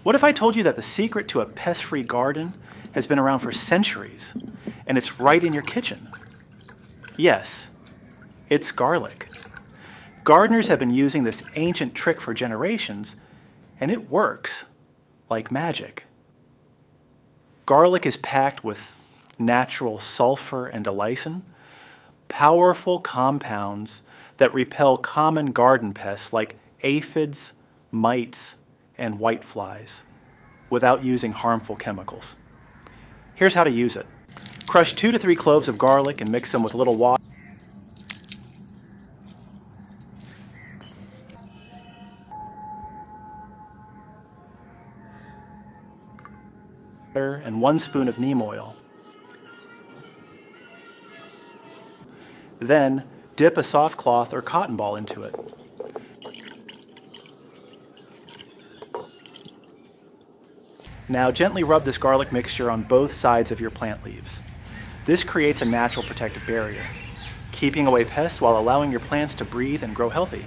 What if I told you that the secret to a pest-free garden has been around for centuries, and it's right in your kitchen? Yes, it's garlic. Gardeners have been using this ancient trick for generations, and it works like magic. Garlic is packed with natural sulfur and allicin, powerful compounds that repel common garden pests like aphids, mites, and whiteflies without using harmful chemicals. Here's how to use it. Crush 2 to 3 cloves of garlic and mix them with a little water and 1 spoon of neem oil. Then dip a soft cloth or cotton ball into it. Now gently rub this garlic mixture on both sides of your plant leaves. This creates a natural protective barrier, keeping away pests while allowing your plants to breathe and grow healthy.